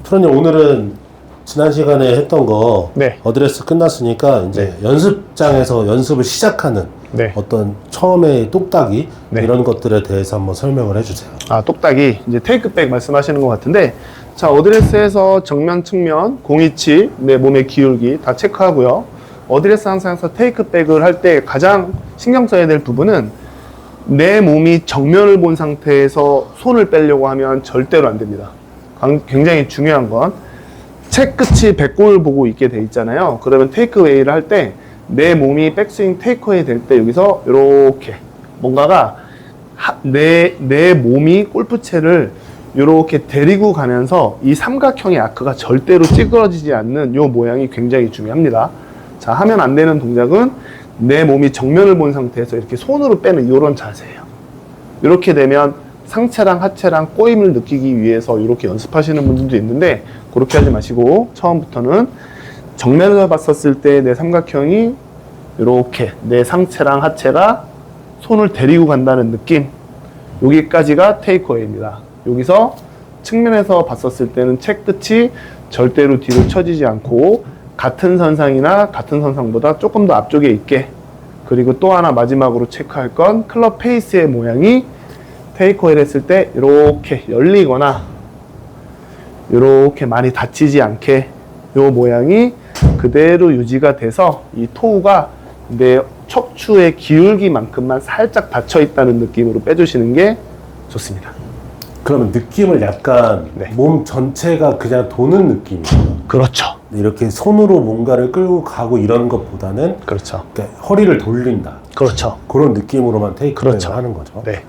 프로님 오늘은 지난 시간에 했던 거 네. 어드레스 끝났으니까 이제 연습장에서 연습을 시작하는 어떤 처음에 똑딱이 이런 것들에 대해서 한번 설명을 해주세요. 아, 똑딱이 이제 테이크백 말씀하시는 것 같은데, 자, 어드레스에서 정면, 측면, 공위치, 내 몸의 기울기 다 체크하고요. 어드레스 항상에서 테이크백을 할 때 가장 신경 써야 될 부분은 내 몸이 정면을 본 상태에서 손을 빼려고 하면 절대로 안 됩니다. 굉장히 중요한 건 채 끝이 배꼽을 보고 있게 돼 있잖아요. 그러면 테이크웨이를 할 때 내 몸이 백스윙 테이크웨이 될 때 여기서 이렇게 뭔가가 내 몸이 골프채를 이렇게 데리고 가면서 이 삼각형의 아크가 절대로 찌그러지지 않는 이 모양이 굉장히 중요합니다. 자, 하면 안 되는 동작은 내 몸이 정면을 본 상태에서 이렇게 손으로 빼는 이런 자세예요. 이렇게 되면 상체랑 하체랑 꼬임을 느끼기 위해서 이렇게 연습하시는 분들도 있는데, 그렇게 하지 마시고 처음부터는 정면에서 봤었을 때 내 삼각형이 이렇게 내 상체랑 하체가 손을 데리고 간다는 느낌, 여기까지가 테이크어웨이입니다. 여기서 측면에서 봤었을 때는 채 끝이 절대로 뒤로 처지지 않고 같은 선상이나 같은 선상보다 조금 더 앞쪽에 있게, 그리고 또 하나 마지막으로 체크할 건 클럽 페이스의 모양이 테이크어웨이를 했을 때 이렇게 열리거나 이렇게 많이 닫히지 않게 이 모양이 그대로 유지가 돼서 이 토우가 내 척추의 기울기만큼만 살짝 닫혀 있다는 느낌으로 빼주시는 게 좋습니다. 그러면 느낌을 약간 몸 전체가 그냥 도는 느낌이에요. 그렇죠. 이렇게 손으로 뭔가를 끌고 가고 이런 것보다는 그렇죠. 허리를 돌린다. 그렇죠. 그런 느낌으로만 테이크웨이를 하는 거죠. 네.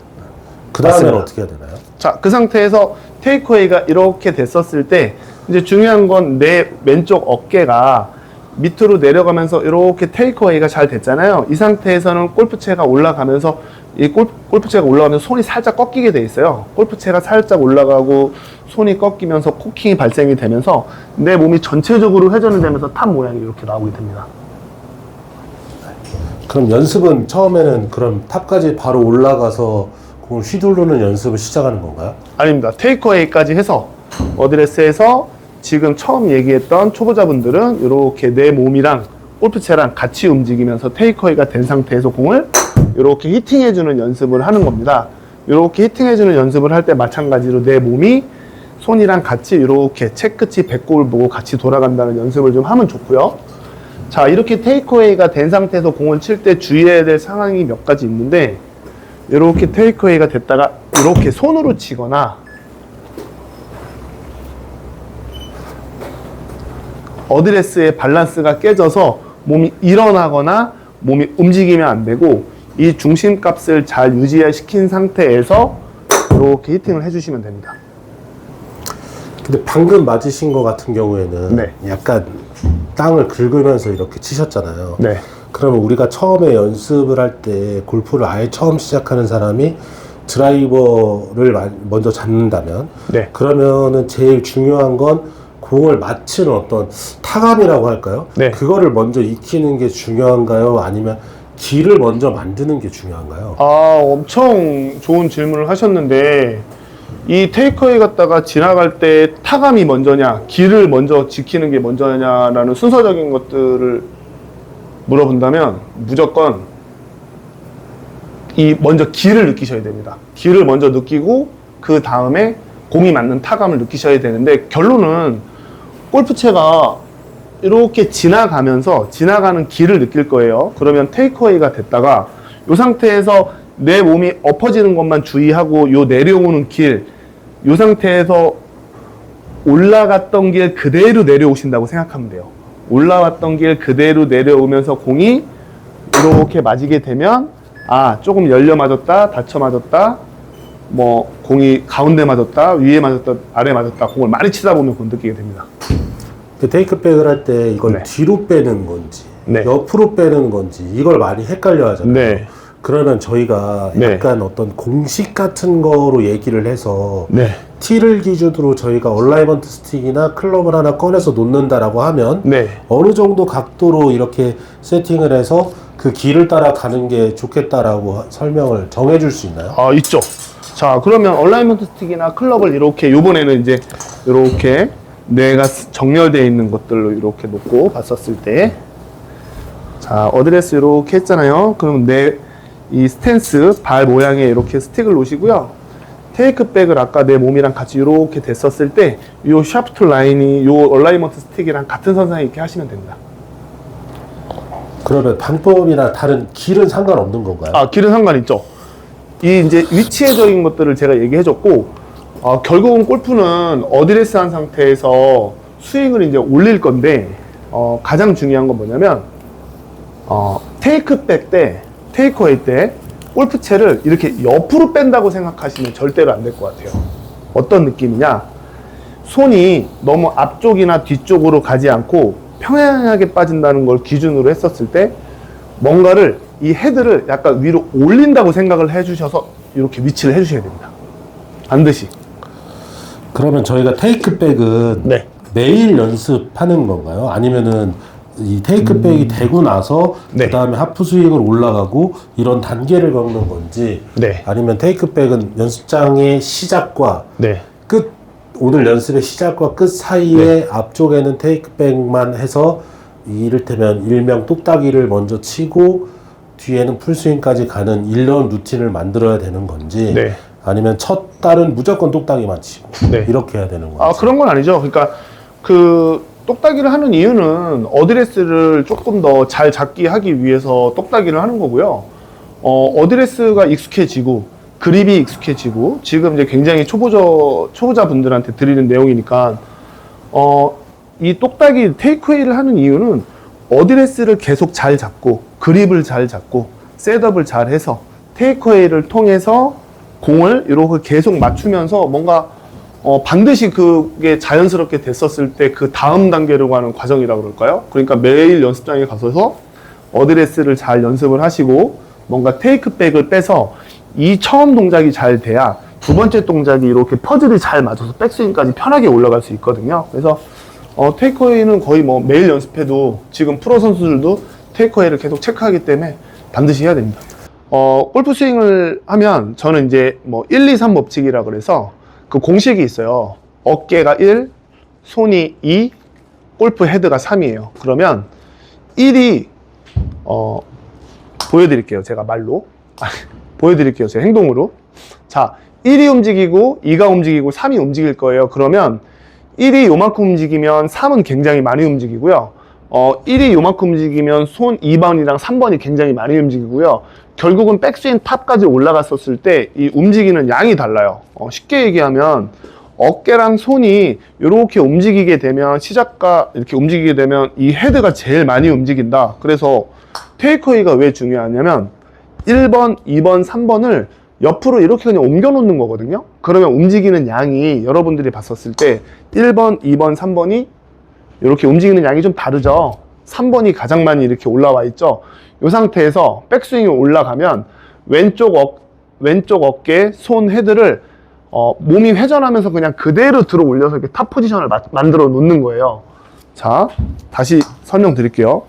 그 다음에는 어떻게 해야 되나요? 자, 그 상태에서 테이크웨이가 이렇게 됐었을 때 이제 중요한 건 내 왼쪽 어깨가 밑으로 내려가면서 이렇게 테이크웨이가 잘 됐잖아요. 이 상태에서는 골프채가 올라가면서 이 골프채가 올라가면서 손이 살짝 꺾이게 돼 있어요. 골프채가 살짝 올라가고 손이 꺾이면서 코킹이 발생이 되면서 내 몸이 전체적으로 회전이 되면서 탑 모양이 이렇게 나오게 됩니다. 그럼 연습은 처음에는 그럼 탑까지 바로 올라가서 공을 휘두르는 연습을 시작하는 건가요? 아닙니다. 테이크어웨이까지 해서 어드레스에서 지금 처음 얘기했던 초보자분들은 이렇게 내 몸이랑 골프채랑 같이 움직이면서 테이크어웨이가 된 상태에서 공을 이렇게 히팅해주는 연습을 하는 겁니다. 이렇게 히팅해주는 연습을 할 때 마찬가지로 내 몸이 손이랑 같이 이렇게 채 끝이 배꼽을 보고 같이 돌아간다는 연습을 좀 하면 좋고요. 자, 이렇게 테이크어웨이가 된 상태에서 공을 칠 때 주의해야 될 상황이 몇 가지 있는데, 이렇게 테이크어웨이가 됐다가 이렇게 손으로 치거나 어드레스의 밸런스가 깨져서 몸이 일어나거나 몸이 움직이면 안 되고, 이 중심값을 잘 유지시킨 상태에서 이렇게 히팅을 해주시면 됩니다. 근데 방금 맞으신 것 같은 경우에는 약간 땅을 긁으면서 이렇게 치셨잖아요. 그러면 우리가 처음에 연습을 할 때 골프를 아예 처음 시작하는 사람이 드라이버를 먼저 잡는다면 그러면은 제일 중요한 건 공을 맞추는 어떤 타감이라고 할까요? 그거를 먼저 익히는 게 중요한가요? 아니면 길을 먼저 만드는 게 중요한가요? 아, 엄청 좋은 질문을 하셨는데, 이 테이크어웨이 갔다가 지나갈 때 타감이 먼저냐, 길을 먼저 지키는 게 먼저냐라는 순서적인 것들을 물어본다면 무조건 먼저 길을 느끼셔야 됩니다. 길을 먼저 느끼고 그 다음에 공이 맞는 타감을 느끼셔야 되는데, 결론은 골프채가 이렇게 지나가면서 지나가는 길을 느낄 거예요. 그러면 테이크어웨이가 됐다가 이 상태에서 내 몸이 엎어지는 것만 주의하고 요 내려오는 길, 이 상태에서 올라갔던 길 그대로 내려오신다고 생각하면 돼요. 올라왔던 길 그대로 내려오면서 공이 이렇게 맞게 되면, 아, 조금 열려 맞았다, 닫혀 맞았다, 뭐 공이 가운데 맞았다, 위에 맞았다, 아래 맞았다, 공을 많이 치다 보면 그걸 느끼게 됩니다. 테이크백을 할 때 이걸 뒤로 빼는 건지 옆으로 빼는 건지 이걸 많이 헷갈려 하잖아요. 그러면 저희가 약간 어떤 공식 같은 거로 얘기를 해서 티를 기준으로 저희가 얼라이먼트 스틱이나 클럽을 하나 꺼내서 놓는다라고 하면 어느 정도 각도로 이렇게 세팅을 해서 그 길을 따라 가는 게 좋겠다라고 설명을 정해줄 수 있나요? 아, 있죠. 자, 그러면 얼라이먼트 스틱이나 클럽을 이렇게, 요번에는 이제 이렇게 뇌가 정렬되어 있는 것들로 이렇게 놓고 봤었을 때, 자, 어드레스 이렇게 했잖아요. 그럼 이 스탠스, 발 모양에 이렇게 스틱을 놓으시고요. 테이크백을 아까 내 몸이랑 같이 이렇게 됐었을 때, 요 샤프트 라인이 요 얼라이먼트 스틱이랑 같은 선상에 이렇게 하시면 됩니다. 그러면 방법이나 다른 길은 상관없는 건가요? 아, 길은 상관있죠. 이 이제 위치적인 것들을 제가 얘기해줬고, 결국은 골프는 어드레스 한 상태에서 스윙을 이제 올릴 건데, 가장 중요한 건 뭐냐면, 테이크백 때, 테이크어웨이 때, 골프채를 이렇게 옆으로 뺀다고 생각하시면 절대로 안 될 것 같아요. 어떤 느낌이냐? 손이 너무 앞쪽이나 뒤쪽으로 가지 않고 평행하게 빠진다는 걸 기준으로 했었을 때, 뭔가를, 이 헤드를 약간 위로 올린다고 생각을 해주셔서 이렇게 위치를 해주셔야 됩니다. 반드시. 그러면 저희가 테이크백은 네. 매일 연습하는 건가요? 아니면은 이 테이크백이 되고 나서 네. 그 다음에 하프 스윙을 올라가고 이런 단계를 겪는 건지, 네. 아니면 테이크백은 연습장의 시작과 네. 끝, 오늘 연습의 시작과 끝 사이에 앞쪽에는 테이크백만 해서 이를테면 일명 똑딱이를 먼저 치고 뒤에는 풀스윙까지 가는 이런 루틴을 만들어야 되는 건지, 네. 아니면 첫 달은 무조건 똑딱이만 치고 네. 이렇게 해야 되는 건지. 아, 그런 건 아니죠. 그러니까 똑딱이를 하는 이유는 어드레스를 조금 더 잘 잡기 하기 위해서 똑딱이를 하는 거고요. 어드레스가 익숙해지고 그립이 익숙해지고 지금 이제 굉장히 초보자 분들한테 드리는 내용이니까 이 똑딱이 테이크웨이를 하는 이유는 어드레스를 계속 잘 잡고 그립을 잘 잡고 셋업을 잘 해서 테이크웨이를 통해서 공을 이렇게 계속 맞추면서 뭔가 반드시 그게 자연스럽게 됐었을 때 그 다음 단계로 가는 과정이라고 그럴까요? 그러니까 매일 연습장에 가셔서 어드레스를 잘 연습을 하시고 뭔가 테이크백을 빼서 이 처음 동작이 잘 돼야 두 번째 동작이 이렇게 퍼즐이 잘 맞아서 백스윙까지 편하게 올라갈 수 있거든요. 그래서 테이크어웨이는 거의 뭐 매일 연습해도 지금 프로 선수들도 테이크어웨이를 계속 체크하기 때문에 반드시 해야 됩니다. 골프 스윙을 하면 저는 이제 뭐 1, 2, 3 법칙이라 그래서 그 공식이 있어요. 어깨가 1, 손이 2, 골프 헤드가 3이에요. 그러면 1이 보여드릴게요. 제가 말로 보여드릴게요. 제 행동으로. 자, 1이 움직이고 2가 움직이고 3이 움직일 거예요. 그러면 1이 요만큼 움직이면 3은 굉장히 많이 움직이고요. 1이 요만큼 움직이면 손 2번이랑 3번이 굉장히 많이 움직이고요. 결국은 백스윙 탑까지 올라갔었을 때 이 움직이는 양이 달라요. 쉽게 얘기하면 어깨랑 손이 이렇게 움직이게 되면 시작과 이렇게 움직이게 되면 이 헤드가 제일 많이 움직인다. 그래서 테이크어웨이가 왜 중요하냐면 1번, 2번, 3번을 옆으로 이렇게 그냥 옮겨 놓는 거거든요. 그러면 움직이는 양이 여러분들이 봤었을 때 1번, 2번, 3번이 이렇게 움직이는 양이 좀 다르죠. 3번이 가장 많이 이렇게 올라와 있죠. 이 상태에서 백스윙이 올라가면 왼쪽 어깨, 손 헤드를 몸이 회전하면서 그냥 그대로 들어 올려서 이렇게 탑 포지션을 만들어 놓는 거예요. 자, 다시 설명드릴게요.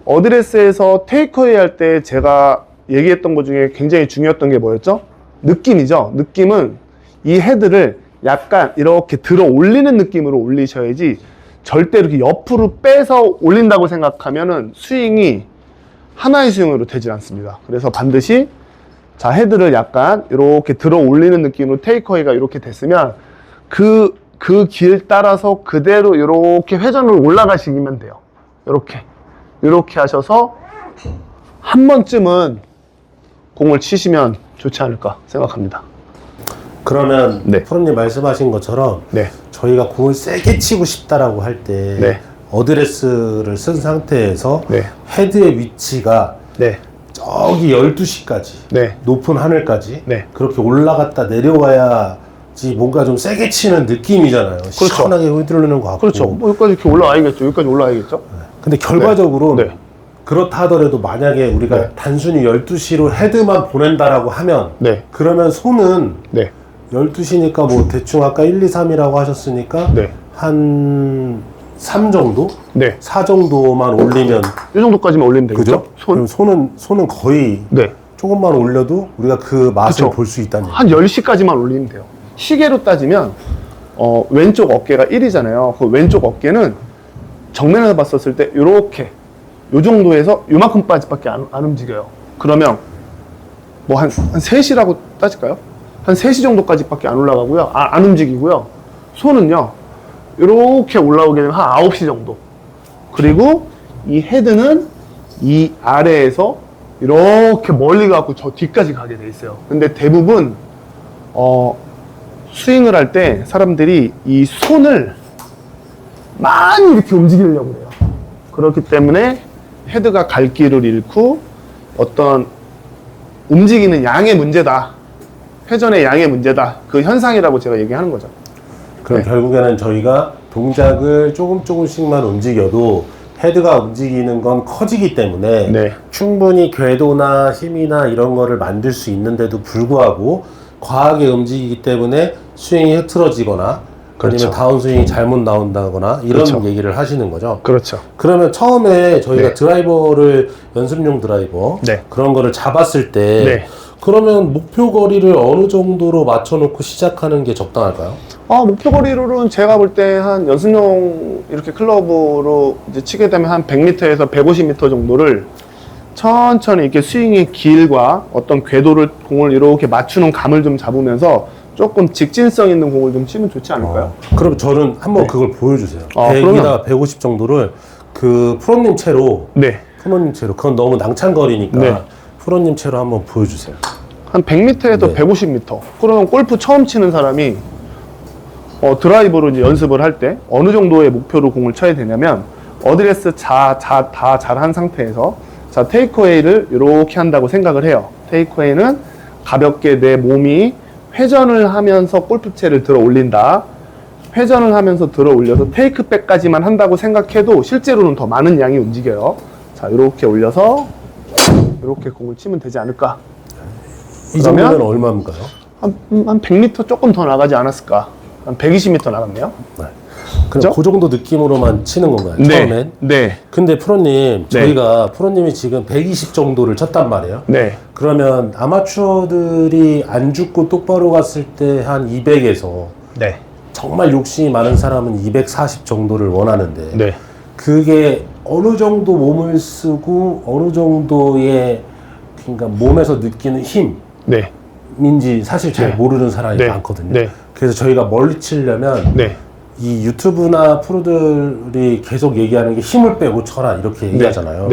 어드레스에서 테이크어웨이 할 때 제가 얘기했던 것 중에 굉장히 중요했던 게 뭐였죠? 느낌이죠. 느낌은 이 헤드를 약간 이렇게 들어 올리는 느낌으로 올리셔야지 절대 이렇게 옆으로 빼서 올린다고 생각하면은 스윙이 하나의 스윙으로 되질 않습니다. 그래서 반드시 자, 헤드를 약간 이렇게 들어 올리는 느낌으로 테이크어웨이가 이렇게 됐으면 그 길 따라서 그대로 이렇게 회전으로 올라가시면 돼요. 이렇게 하셔서 한 번쯤은 공을 치시면 좋지 않을까 생각합니다. 그러면 네. 프로님 말씀하신 것처럼 네. 저희가 공을 세게 치고 싶다라고 할 때 네. 어드레스를 쓴 상태에서 네. 헤드의 위치가 네. 저기 12시까지 네. 높은 하늘까지 네. 그렇게 올라갔다 내려와야지 뭔가 좀 세게 치는 느낌이잖아요. 그렇죠. 시원하게 휘두르는 것 같고. 그렇죠. 뭐 여기까지 이렇게 올라와야겠죠. 여기까지 올라와야겠죠. 근데 결과적으로 네. 네. 그렇다 하더라도 만약에 우리가 네. 단순히 12시로 헤드만 보낸다라고 하면 네. 그러면 손은 네. 12시니까 뭐 대충 아까 1, 2, 3이라고 하셨으니까 네. 한 3 정도? 네. 4 정도만 올리면 이 정도까지만 올리면 되겠죠. 그죠? 손은 거의 네. 조금만 올려도 우리가 그 맛을 그쵸. 볼 수 있다는 한 10시까지만 올리면 돼요. 시계로 따지면 왼쪽 어깨가 1이잖아요. 그 왼쪽 어깨는 정면에서 봤었을 때 이렇게 요 정도에서 요만큼까지밖에 안 움직여요. 그러면 뭐 한 3시라고 따질까요? 한 3시 정도까지밖에 안 올라가고요. 안 움직이고요. 손은요, 이렇게 올라오게 되면 한 9시 정도. 그리고 이 헤드는 이 아래에서 이렇게 멀리 가고 저 뒤까지 가게 돼 있어요. 근데 대부분 스윙을 할 때 사람들이 이 손을 많이 이렇게 움직이려고 해요. 그렇기 때문에 헤드가 갈 길을 잃고 어떤 움직이는 양의 문제다. 회전의 양의 문제다. 그 현상이라고 제가 얘기하는 거죠. 그럼 결국에는 저희가 동작을 조금씩만 움직여도 헤드가 움직이는 건 커지기 때문에 충분히 궤도나 힘이나 이런 거를 만들 수 있는데도 불구하고 과하게 움직이기 때문에 스윙이 흐트러지거나 아니면 다운스윙이 잘못 나온다거나 이런 얘기를 하시는 거죠. 그렇죠. 그러면 처음에 저희가 드라이버를 연습용 드라이버 그런 거를 잡았을 때 그러면 목표 거리를 어느 정도로 맞춰놓고 시작하는 게 적당할까요? 목표 거리로는 제가 볼 때 한 연습용 이렇게 클럽으로 이제 치게 되면 한 100m에서 150m 정도를 천천히 이렇게 스윙의 길과 어떤 궤도를 공을 이렇게 맞추는 감을 좀 잡으면서 조금 직진성 있는 공을 좀 치면 좋지 않을까요? 그럼 저는 한번 그걸 보여주세요. 100이나 150 정도를 그 프로님 채로 프로님 채로 그건 너무 낭창거리니까 프로님 채로 한번 보여주세요. 한 100m에서 150m. 그러면 골프 처음 치는 사람이 드라이버로 이제 연습을 할 때 어느 정도의 목표로 공을 쳐야 되냐면 어드레스 다 잘한 상태에서 자 테이크어웨이를 이렇게 한다고 생각을 해요. 테이크어웨이는 가볍게 내 몸이 회전을 하면서 골프채를 들어 올린다. 회전을 하면서 들어 올려서 테이크백까지만 한다고 생각해도 실제로는 더 많은 양이 움직여요. 자 이렇게 올려서 이렇게 공을 치면 되지 않을까. 이 정도면 얼마인가요? 한 100m 조금 더 나가지 않았을까. 한 120m 나갔네요. 그럼 그 정도 느낌으로만 치는 건가요? 처음엔? 근데 프로님, 저희가 프로님이 지금 120 정도를 쳤단 말이에요. 그러면 아마추어들이 안 죽고 똑바로 갔을 때 한 200에서 정말 욕심이 많은 사람은 240 정도를 원하는데 그게 어느 정도 몸을 쓰고 어느 정도의 그러니까 몸에서 느끼는 힘인지 사실 잘 모르는 사람이 많거든요. 그래서 저희가 멀리 치려면 이 유튜브나 프로들이 계속 얘기하는 게 힘을 빼고 쳐라 이렇게 얘기하잖아요.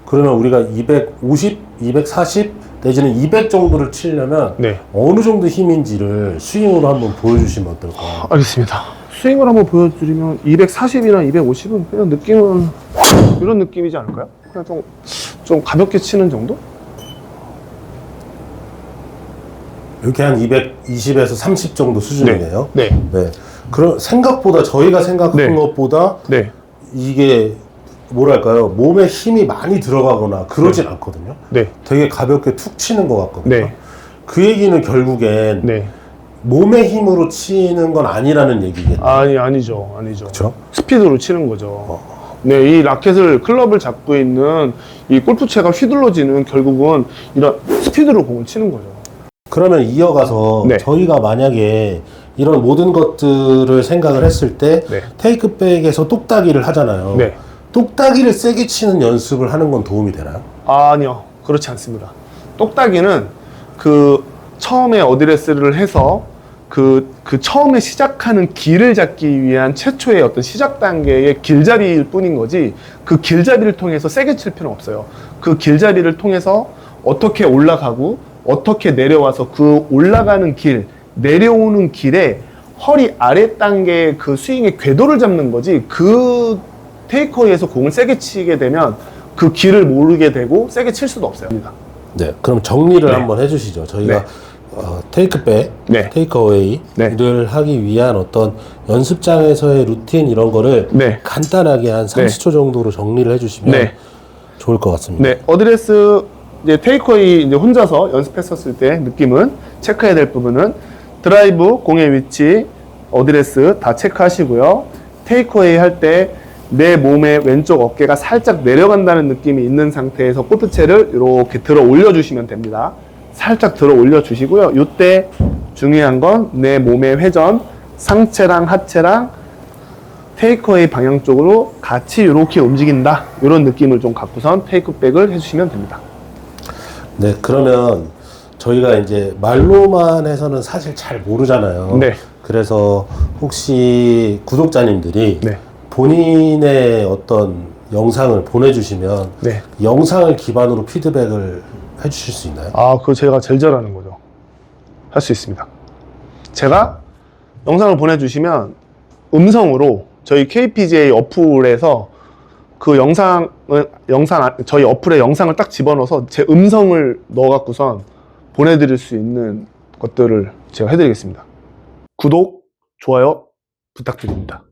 그러면 우리가 250, 240 내지는 200 정도를 치려면 어느 정도 힘인지를 스윙으로 한번 보여주시면 어떨까요? 알겠습니다. 스윙을 한번 보여드리면 240이나 250은 그냥 느낌은 이런 느낌이지 않을까요? 그냥 좀 가볍게 치는 정도? 이렇게 한 220에서 30 정도 수준이네요. 그럼 생각보다 저희가 생각한 것보다 이게 뭐랄까요, 몸에 힘이 많이 들어가거나 그러진 않거든요. 되게 가볍게 툭 치는 것 같거든요. 그 얘기는 결국엔 몸의 힘으로 치는 건 아니라는 얘기겠네요. 아니죠. 그쵸? 스피드로 치는 거죠. 이 라켓을 클럽을 잡고 있는 이 골프채가 휘둘러지는 결국은 이런 스피드로 공을 치는 거죠. 그러면 이어가서 저희가 만약에 이런 모든 것들을 생각을 했을 때 테이크백에서 똑딱이를 하잖아요. 똑딱이를 세게 치는 연습을 하는 건 도움이 되나요? 아니요, 그렇지 않습니다. 똑딱이는 그 처음에 어드레스를 해서 그 처음에 시작하는 길을 잡기 위한 최초의 어떤 시작 단계의 길잡이일 뿐인 거지 그 길잡이를 통해서 세게 칠 필요는 없어요. 그 길잡이를 통해서 어떻게 올라가고 어떻게 내려와서 그 올라가는 길, 내려오는 길에 허리 아래 단계의 그 스윙의 궤도를 잡는 거지 그 테이크어웨이에서 공을 세게 치게 되면 그 길을 모르게 되고 세게 칠 수도 없어요. 그럼 정리를 한번 해주시죠. 저희가 테이크백, 테이크어웨이를 하기 위한 어떤 연습장에서의 루틴 이런 거를 간단하게 한 30초 정도로 정리를 해주시면 좋을 것 같습니다. 어드레스 이제 테이크어웨이 이제 혼자서 연습했었을 때 느낌은 체크해야 될 부분은 드라이브, 공의 위치, 어드레스 다 체크하시고요. 테이크어웨이 할 때 내 몸의 왼쪽 어깨가 살짝 내려간다는 느낌이 있는 상태에서 골프채를 이렇게 들어 올려주시면 됩니다. 살짝 들어 올려주시고요. 이때 중요한 건 내 몸의 회전 상체랑 하체랑 테이크어웨이 방향 쪽으로 같이 이렇게 움직인다. 이런 느낌을 좀 갖고선 테이크백을 해주시면 됩니다. 네, 그러면 저희가 이제 말로만 해서는 사실 잘 모르잖아요. 네. 그래서 혹시 구독자님들이 네. 본인의 어떤 영상을 보내주시면 네. 영상을 기반으로 피드백을 해주실 수 있나요? 아, 그거 제가 제일 잘하는 거죠. 할 수 있습니다. 제가 영상을 보내주시면 음성으로 저희 KPGA 어플에서 그 저희 어플에 영상을 딱 집어넣어서 제 음성을 넣어갖고선 보내드릴 수 있는 것들을 제가 해드리겠습니다. 구독, 좋아요 부탁드립니다.